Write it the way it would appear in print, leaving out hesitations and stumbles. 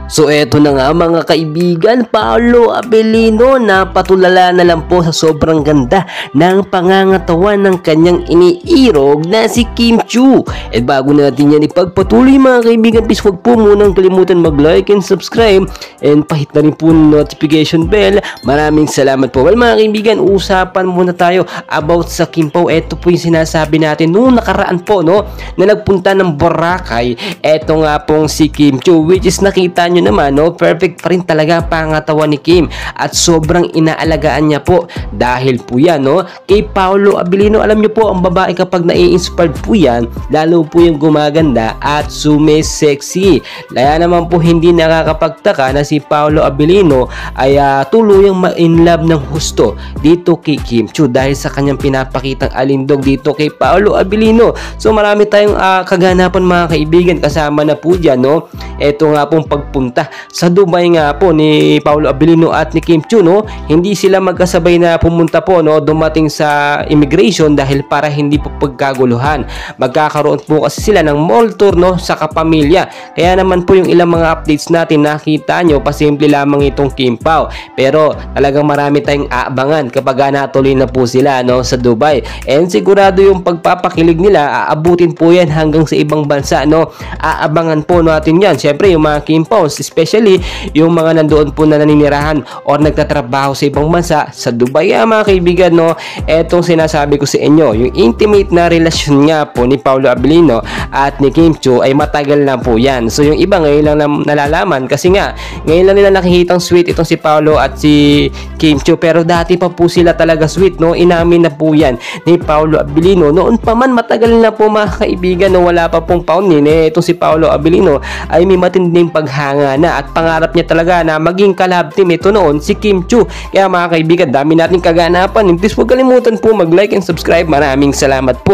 So eto na nga mga kaibigan, Paolo Abilino napatulala na lang po sa sobrang ganda ng pangangatawan ng kanyang iniirog na si Kim Chiu. At bago natin yan ipagpatuloy mga kaibigan, please huwag po munang kalimutan mag-like and subscribe and pahit na rin po notification bell. Maraming salamat po. Well mga kaibigan, usapan muna tayo about sa Kim Pao. Eto po yung sinasabi natin noong nakaraan po, no, na nagpunta ng Boracay. Eto nga pong si Kim Chiu, which is nakita nyo naman, no, perfect pa rin talaga ang pangatawan ni Kim at sobrang inaalagaan niya po dahil po yan, no, kay Paolo Abilino. Alam nyo po, ang babae kapag nai-inspired po yan, lalo po yung gumaganda at sumesexy. Kaya naman po hindi nakakapagtaka na si Paolo Abilino ay tuluyang ma-inlove ng husto dito kay Kim Chiu dahil sa kanyang pinapakitang alindog dito kay Paolo Abilino. So marami tayong kaganapan mga kaibigan, kasama na po dyan, no, eto nga pong pagpunta sa Dubai nga po ni Paolo Abilino at ni Kim Chiu, no. Hindi sila magkasabay na pumunta po, no, dumating sa immigration dahil para hindi po pagkaguluhan. Magkakaroon po kasi sila ng mall tour, no, sa kapamilya. Kaya naman po yung ilang mga updates natin nakita nyo, pasimple lamang itong Kim Pao. Pero talagang marami tayong aabangan kapag natuloy na po sila, no, sa Dubai. And sigurado yung pagpapakilig nila, aabutin po yan hanggang sa ibang bansa, no. Aabangan po natin yan. Siyempre yung mga Kim Pao, especially yung mga nandoon po na naninirahan or nagtatrabaho sa ibang bansa sa Dubai, mga kaibigan, no. Etong sinasabi ko sa inyo, yung intimate na relasyon nga po ni Paolo Abilino at ni Kim Chiu ay matagal na po yan. So yung iba ngayon lang nalalaman kasi nga ngayon lang nila nakikitang sweet itong si Paolo at si Kim Chiu, pero dati pa po sila talaga sweet, no. Inamin na po yan ni Paolo Abilino noon pa man, matagal na po mga kaibigan, no. Wala pa pong paunin itong si Paolo Abilino ay may matinding paghanga na at pangarap niya talaga na maging kalab team ito noon si Kim Chiu. Kaya mga kaibigan, dami nating kaganapan. Please huwag kalimutan po mag-like and subscribe. Maraming salamat po.